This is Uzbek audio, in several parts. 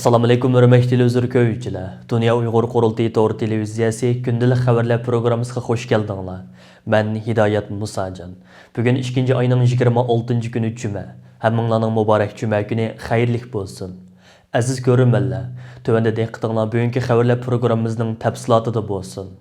Assalamu alaikum hörmətli televizor Dunya Uyghur Qurultiyi to'g'ri televiziyesi kündilik xəvərlər proqramımızga xoş gəldinglar. Ben Hidayat Musacan. Bugün 2. ayının 26. günü cümə. Həmminglarning mübarək cümə günü xeyirlik bolsun. Aziz görürmənlər, tövəndə diqqətinglar bugünkü xəvərlər proqramımızın təfsilatıda bolsun.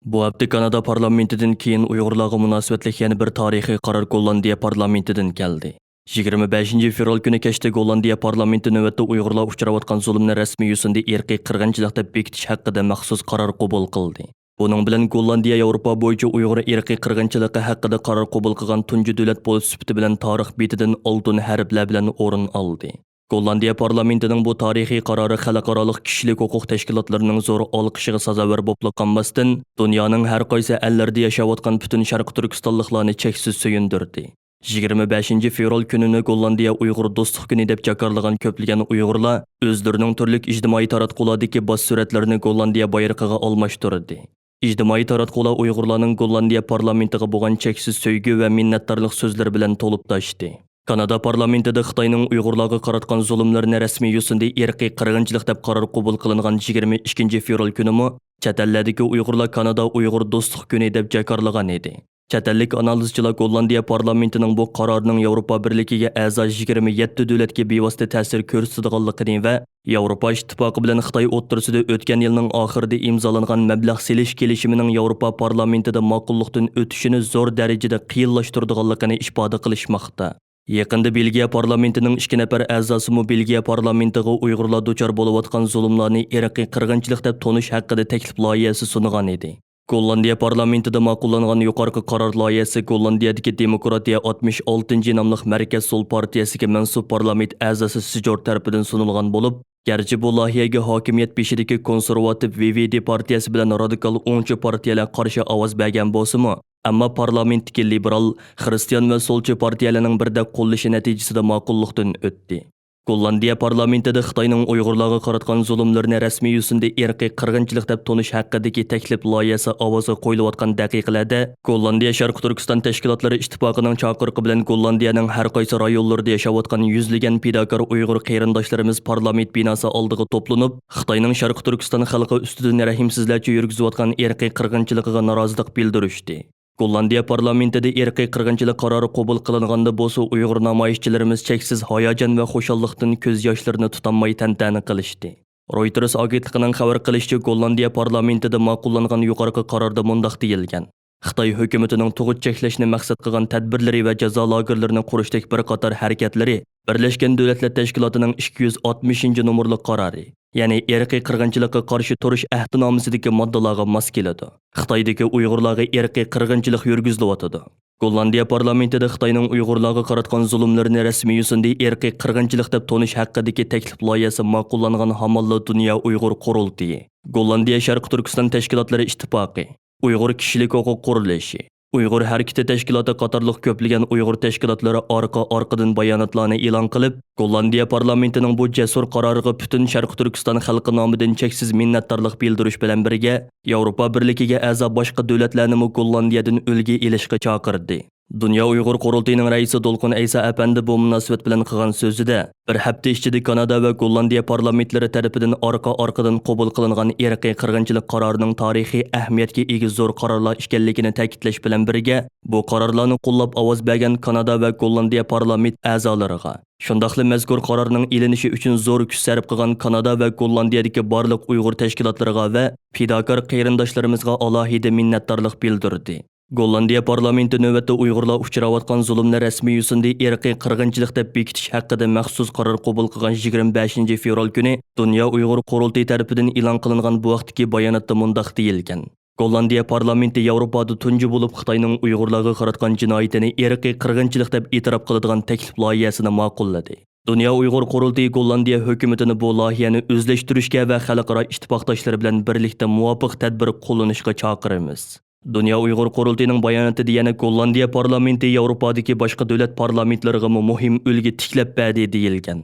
Bu hafta Kanada parlamentidan keyin Uyg'urlarga munosabatli yana bir tarixiy qaror Gollandiya parlamentidan keldi. 25 fevral günü keçdi Gollandiya parlamenti növbətdə Uyghurlar uçurayotgan zulmni rasmiy yuzində irqiy qirg'inchilik deb bekitish haqida maxsus qaror qabul qildi. Bunun bilan Gollandiya Yevropa bo'yicha Uyg'ur irqiy qirg'inchiligi haqida qaror qabul qilgan tunji davlat bo'lish sifati bilan tarix betidan oltin harflar bilan o'rin oldi. Gollandiya parlamentining bu tarixiy qarori xalqaro kishilik huquq tashkilotlarining zo'r olqishiga sazovor bo'lib qolmasdan, dunyoning har qaysi ellarda yashayotgan butun Sharq Turkistonliklarni cheksiz suyundirdi. 25 fevral gününü Gollandiya Uyghur dostluq günü deb jakarlagan köplagan Uyg'urlar o'zlarining turli ijtimoiy taratqulardagi bos suratlarini Gollandiya bayrog'iga almashtirdi. Ijtimoiy taratqular Uyg'urlarning Gollandiya parlamentiga bo'lgan cheksiz sevgi va minnatdorlik so'zlari bilan to'lib toshdi. Kanada parlamentida Xitoyning Uyg'urlarga qaratgan zulmlarini rasmiy yuzында irqiy qirg'inchilik deb qaror qabul qilingan 22 fevral kunimi chet ellardagi Uyg'urlar Kanada Uyg'ur dostluq kuni deb jakarlagan edi. Çətellik analizçilar Gollandiya parlamentinin bu qararının Avropa Birligiga a'zo 27 davlatga bevosita ta'sir ko'rsatadiganligini va Yevropa İttifaqı bilan Xitoy o'rtasida o'tgan yilning oxirida imzolangan mablag' selish kelishimining Yevropa parlamentida ma'qullikdan o'tishini zo'r darajada qiyinlashtiradiganligini ifoda qilishmoqda. Yaqinda Belgiya parlamentining 2 nafar a'zosi Belgiya parlamentiga Uyg'urlar duchor bo'layotgan zulmlarni irqiy qirg'inchilik deb tonish haqida taklif loyihasi sungan edi. Gollandiya parlamentida ma'qullangan yuqorqi qaror loyihasi Gollandiyadagi Demokratiya 66 nomli Markaz Sol partiyasiga mansub parlament a'zosi Sijor tarafidan sunilgan bo'lib, garchi bu loyihaga hokimiyat beshidagi konservativ VVD partiyasi bilan radikal o'ngchi partiyalar qarshi ovoz bergan bo'lsa-mu, ammo parlamentdagi liberal, xristian va solchi partiyalarning birda qo'llashi natijasida ma'qullikdan o'tdi. Gollandiya parlamentida Xitoyning Uyg'urlarga qaratgan zulmlarini rasmiy yuzində irqiy qirg'inchilik deb tonish haqidagi taklif loyihasi ovozga qo'yilayotgan daqiqalarda Gollandiya Sharq Turkiston tashkilotlari ittifoqining chaqiriqi bilan Gollandiyaning har qaysi rayonlarida yashayotgan yuzlagan pidokor Uyg'ur qarindoshlarimiz parlament binosi oldiga to'planib, Xitoyning Sharq Turkiston xalqi ustidan rahimsizlarcha yurgizayotgan irqiy qirg'inchiligiga norozilik bildirishdi. Gollandiya parlamentida irqiy qirg'inchilik qarori qabul qilinganda bo'lsa, Uyg'ur namoyishchilarimiz cheksiz hayajon va xushallikdan ko'z yoshlarini tutanmay tantana qilishdi. Reuters agentligining xabar qilishicha, Gollandiya parlamentida ma'qullangan yuqorqi qarorda mundaq deyilgan: Xitoy hukumatining tug'ut cheklashni maqsad qilgan tadbirlari va jazo lagerlarini qurishdek bir qator harakatlari Birleşken Davlatlar Tashkilotining 260 nomerli qarori, ya'ni irqiy qirg'inchilikka qarshi turish ahdnomasidagi moddalarga mos keladi. Xitoydagi Uyg'urlarga irqiy qirg'inchilik yurgizilyotdi. Gollandiya parlamentida Xitoyning Uyg'urlarga qaratgan zulmlarini rasmiy yuzində irqiy qirg'inchilik deb tonish haqidagi taklif loyihasi ma'qullangan hamalla Dunya Uyg'ur Qurultiyi, Gollandiya Sharq Turkiston tashkilotlari ittifoqi, Uyg'ur kishilik huquq qurilishi, Uyg'ur harakati tashkiloti qatorliq ko'plagan Uyg'ur tashkilotlari orqa-orqadan bayonotlarni e'lon qilib, Gollandiya parlamentining bu jasur qaroriga butun Sharq Turkiston xalqi nomidan cheksiz minnatdorlik bildirish bilan birga Yevropa Birligiga a'zo boshqa davlatlarni Gollandiyadan ulgu elishga chaqirdi. Dunya Uyg'ur Qurultiyining raisi Dolqun Aysa apandi bu munosabat bilan qilgan so'zida, bir hafta ichida Kanada va Gollandiya parlamentlari tarafidan orqa-orqadan qabul qilingan irqiy qirg'inchilik qarorining tarixiy ahamiyatga ega zo'r qarorlar ekanligini ta'kidlash bilan birga, bu qarorlarni qo'llab ovoz bergan Kanada va Gollandiya parlament a'zolariga, shundaqli mazkur qarorning ilinishi uchun zo'r kuch sarf qilgan Kanada va Gollandiyadagi barliq Uyg'ur tashkilotlariga va fidokor qarindoshlarimizga alohida minnatdorlik bildirdi. Gollandiya parlamenti növbətdə Uyg'urlar uchrayotgan zulmni rasmiy yuzində irqiy qirg'inchilik deb bekitish haqida maxsus qaror qabul qilgan 25 fevral kuni Dunya Uyg'ur Qurultiyi tarafidan e'lon qilingan bu vaqtdagi bayonotda mundaq deyilgan: Gollandiya parlamenti Yevropada tunji bo'lib Xitoyning Uyg'urlarga qaratgan jinoyatini irqiy qirg'inchilik deb e'tirof qiladigan taklif loyihasini ma'qulladi. Dunya Uyg'ur Qurultiyi Gollandiya hukumatini bu loyihani o'zlashtirishga va xalqaro ittifoqdoshlari bilan birlikda muvofiq tadbir qo'llanishga chaqiramiz. Dunya Uyg'ur Qurultiyining bayonotida yana Gollandiya parlamenti Yevropadagi boshqa davlat parlamentlariga muhim ulgu tiklab berdi deyilgan.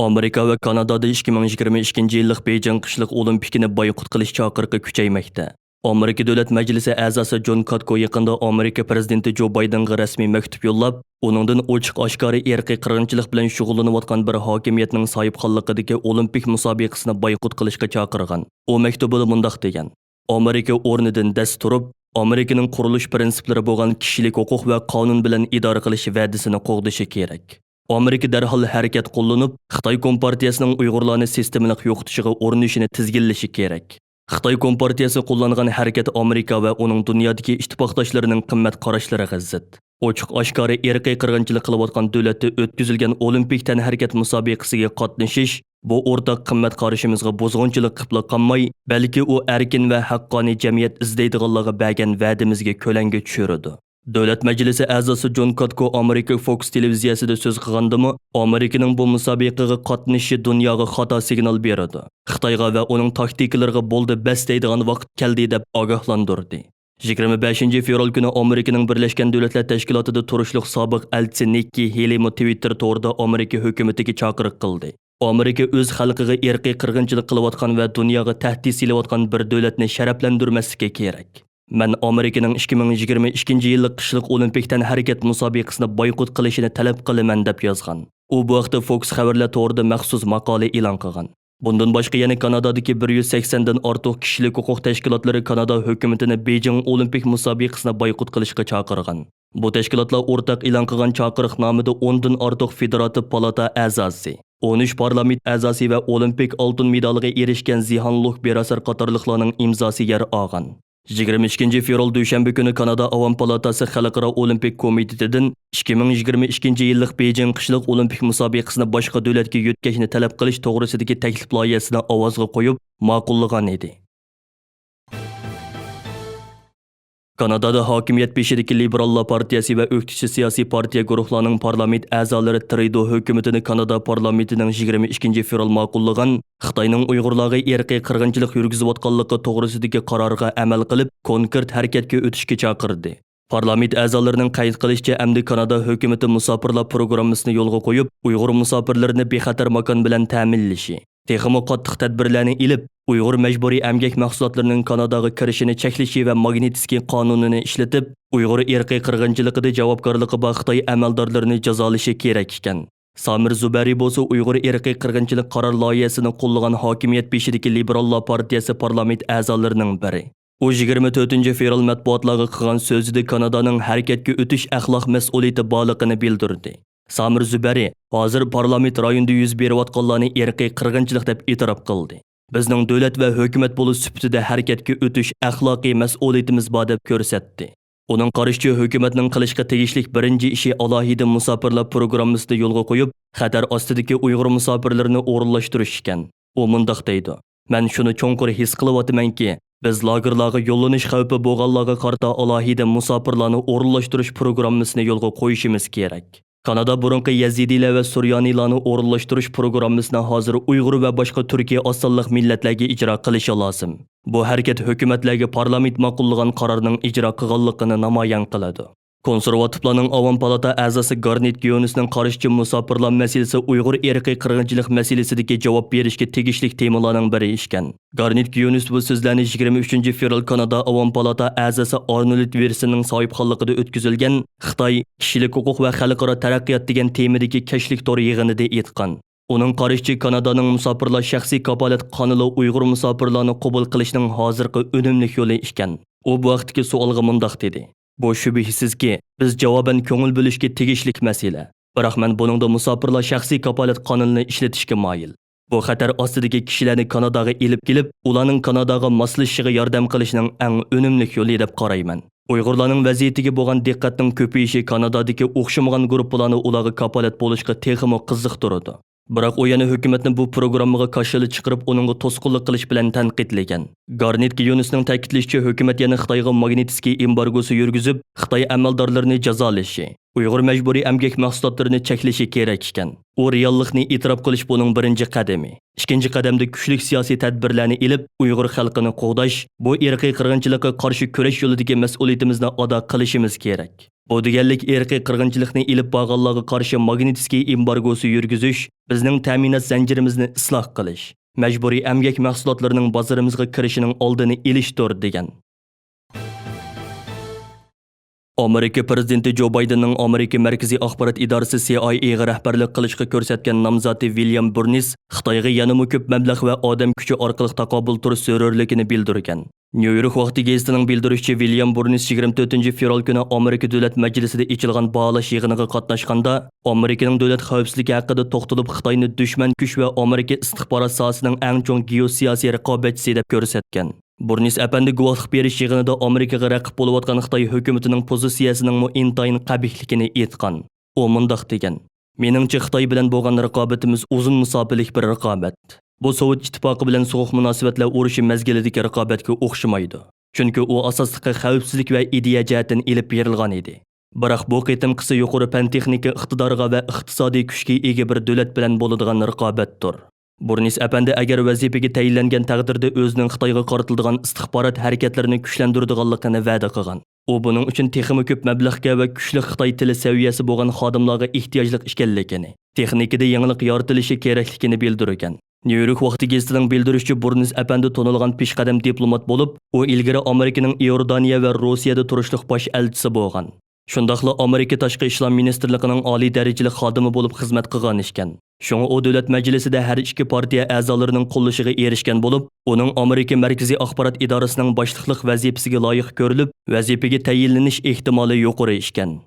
Amerika va Kanadada 2022 yillik Beijing qishliq olimpikini boykot qilish chaqiriqi kuchaymoqda. Amerika Davlat Majlisi a'zosi Jon Katko yaqinda Amerika prezidenti Jo Baydenga rasmiy maktub yo'llab, uningdan ochiq-oshkora irqiy qirg'inchilik bilan shug'ullanayotgan bir hokimiyatning sohibxonligidagi olimpik musobaqasini boykot qilishga chaqirgan. U maktubida mundaq degan: Amerika o'rnidan dast turib, Amerikaning qurilish prinsiplari bo'lgan kishilik huquq va qonun bilan idora qilish va'dasini qo'g'dishi kerak. Amerika darhol harakat qo'llanib, Xitoy Kompartiyasining Uyg'urlarni sistemalik yo'qotishiga urinishini tizginlashi kerak. Xitoy Kompartiyasi qo'llangan harakat Amerika va uning dunyodagi ittifoqdoshlarining qimmat qarashlariga zid. Ochiq-oshkora irqiy qirg'inchilik qilayotgan davlatda o'tkazilgan olimpik tanharakat musobaqasiga qatnashish bu o'rtaq qimmat qarashimizga buzg'unchilik qilib qolmay, balki u erkin va haqqoniy jamiyat izlaydiganlarga bergan va'damizga ko'langa tushiradi. Davlat Majlisi a'zosi Jon Katko Amerika Fox televiziyasida so'z qilgandimi, Amerikaning bu musobaqaga qatnashishi dunyoga xato signal beradi. Xitoyga va uning taktikalariga bo'ldi bas deydigan vaqt keldi deb ogohlantirdi. 25 fevral kuni Amerikaning Birlashgan Davlatlar Tashkilotida turishliq sobiq elchisi Nikki Haley Twitter to'rida Amerika hukumatiga chaqiriq qildi. Amerika o'z xalqiga irqiy qirg'inchilik qilayotgan va dunyoga tahdid silayotgan bir davlatni sharaflantirmasligi kerak. Men Amerikaning 2022 yillik qishliq olimpik tanharakat musobaqasini boykot qilishini talab qilaman deb yozgan. U bu vaqtda Fox xabarlar to'rida maxsus maqola e'lon qilgan. Bundan boshqa yana Kanadadagi 180 dan ortiq kishilik huquq tashkilotlari Kanada hukumatini Beijing olimpik musobaqasini boykot qilishga chaqirgan. Bu tashkilotlar o'rtaq e'lon qilgan chaqiriqnomada 10 dan ortiq federativ palata a'zosi, 13 parlament a'zosi va olimpik oltin medaliga erishgan Zihan Luq Berasar qatorliqlarning imzosi yer olgan. 22 fevral dushanba kuni Kanada Avam palatasi Xalqaro olimpik komitetidan 2022 yillik Beijing qishliq olimpik musobaqasini boshqa davlatga yo'tkazishni talab qilish to'g'risidagi taklif loyihasini ovozga qo'yib, ma'qullagan edi. Kanadada hokimiyat beshidagi Liberallar partiyasi va o'qituvchi siyosiy partiya guruhlarining parlament a'zolari Trudeau hukumatini Kanada parlamentining 22 fevral ma'qullagan Xitoyning Uyg'urlarga irqiy qirg'inchilik yurgizayotganligi to'g'risidagi qarorga amal qilib, konkret harakatga o'tishga chaqirdi. Parlament a'zolarining qayd qilishicha, endi Kanada hukumati musofirlar programmasini yo'lga qo'yib, Uyg'ur musofirlarini bexatar makon bilan ta'minlashi, texmo qattiq tadbirlarni ilib, Uyg'ur majburiy emgak mahsulotlarining Kanadaga kirishini cheklashi va Magnitskiy qonunini ishlatib, Uyg'ur irqiy qirg'inchiligida javobgarligi bor Xitoy amaldorlarini jazolashi kerak ekan. Samir Zubari bo'lsa Uyg'ur irqiy qirg'inchilik qaror loyihasini qo'llagan hokimiyat beshidagi Liberallar partiyasi parlament a'zolarining biri. U 24 fevral matbuotlarga qilgan so'zida Kanadaning harakatga o'tish axloq mas'uliyati borligini bildirdi. Samir Zubari hozir parlament rayonida yuz berayotganlarni irqiy qirg'inchilik deb e'tirof qildi. Bizning davlat va hukumat bo'lish sifatida harakatga o'tish axloqiy mas'uliyatimiz bor deb ko'rsatdi. Uning qarashicha, hukumatning qilishga tegishli birinchi ishi alohida musofirlar programmasida yo'lga qo'yib, xatar ostidagi Uyg'ur musofirlarini o'rinlashtirish ekan. U mundaq deydi: "Men shuni cho'nqur his qilyapmanki, biz lagerlarga yo'llanish xavfi bo'lganlarga qarata alohida musofirlarni o'rinlashtirish programmasini yo'lga qo'yishimiz kerak. Kanada burunqi Yazidiylar va Suriyonilarni o'rinlashtirish programmasini hozir Uyg'ur va boshqa Turkiya osonliq millatlarga ijro qilishi lozim. Bu harakat hukumatlarga parlament ma'qullagan qarorning ijro qilganligini namoyon qiladi." Konservativlarning Avam palata a'zosi Garnet Gyonisning qarashicha musofirlar masalasi Uyg'ur irqiy qirg'inchilik masalasidagi javob berishga tegishli temalarning biri ekan. Garnet Gyonis bu so'zlarni 23 fevral Kanada Avam palata a'zosi Arnold Wilsonning sohibxonligida o'tkazilgan Xitoy kishilik huquq va xalqaro taraqqiyot degan temadagi kashlik to'r yig'inida aytgan. Uning qarashicha Kanadaning musofirlar shaxsiy kapolat qonuni Uyg'ur musofirlarni qabul qilishning hozirgi unumli yo'li ekan. U bu vaqtdagi savolga mundaq dedi: "Bu shubhisizki, biz javoban ko'ngil bo'lishga tegishlik masala. Biroq men buningda musofirlar shaxsiy kapolat qonunini ishlatishga moyil. Bu xatar ostidagi kishilarni Kanadaga elib kelib, ularning Kanadaga moslashishiga yordam qilishning eng unumli yo'li deb qarayman. Uyg'urlarning vaziyatiga bo'lgan diqqatning ko'payishi Kanadadagi o'xshamagan guruhlarni ularga kapolat bo'lishga texmo qiziqtiradi. Biroq u yana hukumatni bu programmaga qarshi chiqarib, uningga to'sqinlik qilish bilan tanqidlagan. Garnet Gyonisning ta'kidlashicha, hukumat yana Xitoyga Magnitskiy embargosi yurgizib, Xitoy amaldorlarini jazolashi, Uyg'ur majburiy emgak mahsulotlarini cheklashi kerak ekan. U reallikni e'tirof qilish buning birinchi qadami. Ikkinchi qadamda kuchli siyosiy tadbirlarni ilib, Uyg'ur xalqini qo'g'dash, bu irqiy qirg'inchilikka qarshi kurash yo'lidagi mas'uliyatimizni ado qilishimiz kerak. Bu deganlik irqiy qirg'inchilikni ilib borganlarga qarshi Magnitskiy embargosi yurgizish, bizning ta'minot zanjirimizni isloh qilish, majburiy emgak mahsulotlarining bozorimizga kirishining oldini olishdir degan. Amerika prezidenti Joe Bidenning Amerika Markaziy axborot idorasi CIA'ga rahbarlik qilishga ko'rsatgan nomzodi William Burns Xitoyga yanada ko'p mablag' va odam kuchi orqali taqobil turish zarurligini bildirgan. New York vaqti gazetining bildirishicha William Burns 24-fevral kuni Amerika Davlat Majlisida ochilgan baholash yig'iniga qatnashganda Amerikaning davlat xavfsizligi haqida to'xtalib Xitoyni dushman kuch va Amerika istixborot sohasining eng chong geosiyosiy raqobatchisi deb ko'rsatgan. Burns apandi guvohlik berish yig'inida Amerikaga raqib bo'layotgan Xitoy hukumatining pozitsiyasining intayin qabihligini aytgan. U mundaq degan: "Meningcha Xitoy bilan bo'lgan raqobatimiz uzun musofirlik bir raqobat. Bu Sovet ittifoqi bilan so'q munosabatlar urushi mazgilidagi raqobatga o'xshamaydi. Chunki u asosliqi xavfsizlik va ideya jihatdan ilib berilgan edi. Biroq bu qitimqisi yuqori fan texnika iqtidoriga va iqtisodiy kuchga ega bir davlat bilan bo'ladigan raqobatdir." Burns apandi agar vazifaga tayinlangan taqdirda o'zining Xitoyga qaratiladigan istixborot harakatlarini kuchlantiradiganligini va'da qilgan. U buning uchun texnik ko'p mablag'ga va kuchli Xitoy tili saviyasi bo'lgan xodimlarga ehtiyojli ekanligini, texnikada yangilik yaratilishi kerakligini bildirgan. New York vaqti gazetining bildirishicha Burns apandi tonilgan peshqadam diplomat bo'lib, u ilgari Amerikaning Iordaniya va Rossiyada turishliq bosh elchisi bo'lgan. Shundaqla Amerika tashqi ishlar ministrligining oliy darajali xodimi bo'lib xizmat qilgan ekan. Shunga u davlat majlisida har ikki partiya a'zolarining qo'llashiga erishgan bo'lib, uning Amerika Markaziy axborot idorasining boshliqlik vazifasiga loyiq ko'rilib, vazifaga tayinlanish ehtimoli yuqori ekan.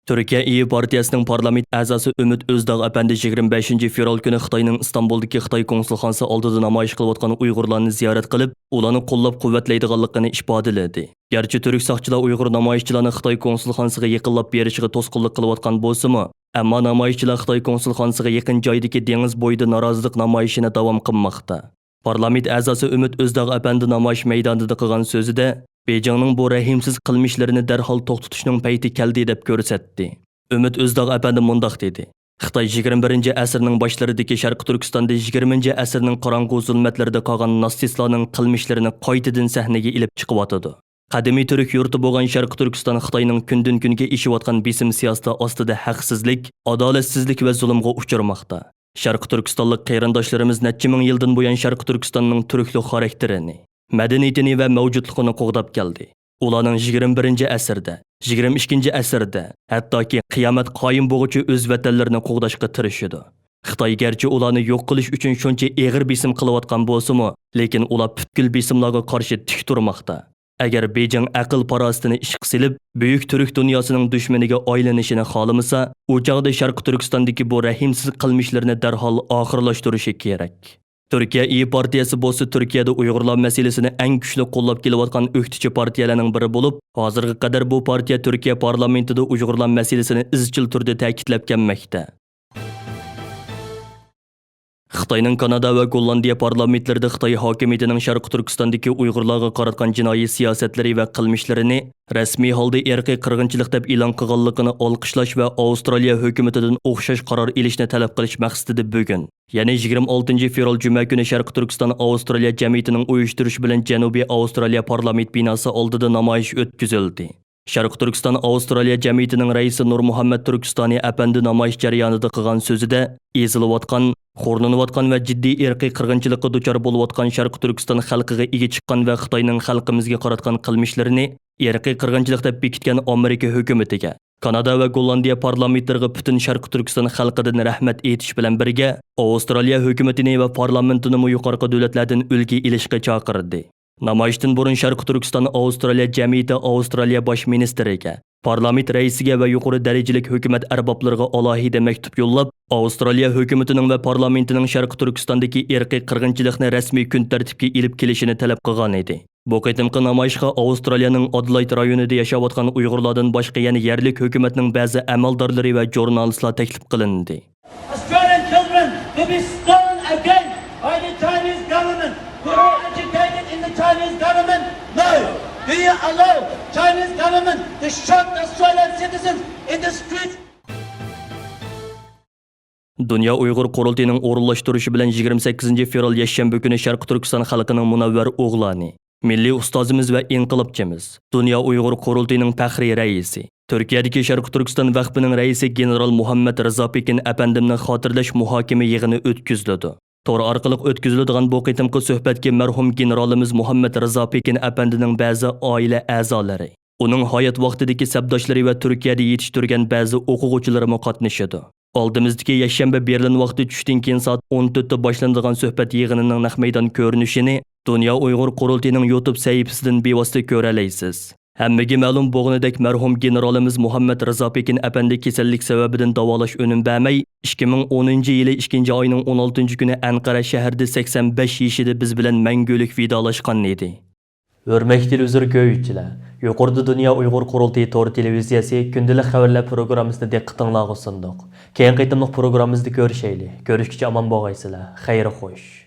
Turkiya İyi partiyasining parlament a'zosi Umid Özdağ apandi 25-fevral kuni Xitoyning Istanbuldagi Xitoy konsulxonasi oldida namoyish qilayotgan Uyg'urlarni ziyorat qilib, ularni qo'llab-quvvatlaydiganligini ifodaladi. Garchi turk soqchilar Uyg'ur namoyishchilarni Xitoy konsulxonasiga yaqinlab berishiga to'sqinlik qilayotgan bo'lsa-mu, ammo namoyishchilar Xitoy konsulxonasiga yaqin joydagi dengiz bo'yida norozilik namoyishini davom qilmoqda. Parlament a'zosi Umid Özdağ apandi namoyish maydonida qilgan so'zida Beijingning bu rahimsiz qilmishlarini darhol to'xtatishning payti keldi deb ko'rsatdi. Umid Özdağ apandi mundaq dedi: Xitoy 21-asrning boshlaridagi Sharq Turkistonda 20-asrning qorong'u zulmatlarida qolgan natsistlarning qilmishlarini qaytadan sahnaga ilib chiqyotdi. Qadimiy turk yurti bo'lgan Sharq Turkiston Xitoyning kundan kunga ishiyotgan besim siyosati ostida haqsizlik, adolatsizlik va zulmga uchramoqda. Sharq Turkistonlik qarindoshlarimiz necha ming yildan buyon Sharq Turkistonning turklik xarakterini, madaniyatini va mavjudligini qo'g'dab keldi. Ularning 21-asrda, 22-asrda, hattoki qiyomat qoyim bo'lguchi o'z vatanlarini qo'g'dashga tirishadi. Xitoy garchi ularni yo'q qilish uchun shuncha eg'ir besim qilayotgan bo'lsa-mu, lekin ular butkul besimlarga qarshi tik turmoqda. Agar Beijing aql parostini ishqa silib, buyuk turk dunyosining dushmaniga aylanishini xohlamasa, u chog'da Sharq Turkistondagi bu rahimsiz qilmishlarni darhol oxirlashtirishi kerak. Turkiya İyi partiyasi bo'lsa Turkiyada Uyg'urlar masalasini eng kuchli qo'llab kelayotgan o'qituvchi partiyalarning biri bo'lib, hozirga qadar bu partiya Turkiya parlamentida Uyg'urlar masalasini izchil turda ta'kidlab kelmoqda. Xitoyning Kanada va Gollandiya parlamentlarida Xitoy hokimiyatining Sharq Turkistondagi Uyg'urlarga qaratgan jinoiy siyosatlari va qilmishlarini rasmiy holda irqiy qirg'inchilik deb e'lon qilganligini olqishlash va Avstraliya hukumatidan o'xshash qaror olishni talab qilish maqsadida bugun, ya'ni 26-fevral juma kuni Sharq Turkiston Avstraliya jamiyatining uyushtirishi bilan Janubiy Avstraliya parlament binosi oldida namoyish o'tkazildi. Sharq Turkiston Avstraliya jamiyatining raisi Nur Muhammad Turkistoni apandi namoyish jarayonida qilgan so'zida ezilayotgan, xo'rlanayotgan va jiddiy irqiy qirg'inchilikqa duchor bo'layotgan Sharq Turkiston xalqiga ega chiqqan va Xitoyning xalqimizga qaratgan qilmishlarini irqiy qirg'inchilik deb bekitgan Amerika hukumatiga, Kanada va Gollandiya parlamentlariga butun Sharq Turkiston xalqidan rahmat aytish bilan birga Avstraliya hukumatini va parlamentini yuqorqi davlatlardan ulgu ilishga chaqirdi. Namoyishdan burun Sharq Turkiston Avstraliya jamiyati Avstraliya bosh ministriga, parlament raisiga va yuqori darajali hukumat arboblariga alohida maktub yo'llab, Avstraliya hukumatining va parlamentining Sharq Turkistondagi irqiy qirg'inchilikni rasmiy kun tartibga ilib kelishini talab qilgan edi. Bu qitimqi namoyishga Avstraliyaning Adelaide rayonida yashayotgan Uyg'urlardan boshqa yana yerlik hukumatning ba'zi amaldorlari va jurnalistlar taklif qilindi. Australian children to be stolen again by the Chinese government. Who are educated in the Chinese government? No. Do you allow Chinese government to shoot Australian citizens in the streets? Dunya Uyghur Qurultiyining o'rinlashtirishi bilan 28-fevral yakshanba kuni Sharq Turkiston xalqining munavvar o'g'lani, milliy ustozimiz va inqilobchimiz, Dunya Uyghur Qurultiyining faxriy raisi, Turkiyadagi Sharq Turkiston vaqfining raisi general Muhammad Rizo Pekin apandimni xotirlash muhokama yig'ini o'tkazildi. Tor orqali o'tkaziladigan bu qitimqi suhbatga marhum generalimiz Muhammad Rizo Pekin apandining ba'zi oila a'zolari, uning hayot vaqtidagi sabdoshlari va Turkiyada yetishtirgan ba'zi o'quvchilari qatnashadi. Oldimizdagi yakshanba Berlin vaqti tushdan keyin soat 14 da boshlanadigan suhbat yig'inining naq maydon ko'rinishini Dunya Uyg'ur Qurultiyining YouTube sahifasidan bevosita ko'ra olasiz. Hammaga ma'lum bo'lganidek marhum generalimiz Muhammad Rizo Pekin apandi kasallik sababidan davolash o'nim bermay 2010-yili 2-oyning 16-kuni Anqara shahrida 85 yoshida biz bilan mangulik vidolashgan edi. Hurmatli televizor ko'ruvchilar, yuqorida Dunya Uyg'ur Qurultiyi to'g'ri televiziyasi kundalik xabarlar programmasini diqqatingizga sundiq. Keyingi qitimliq programmamizda ko'rishaylik. Ko'rishguncha omon bo'lgaysizlar. Xayr xo'sh.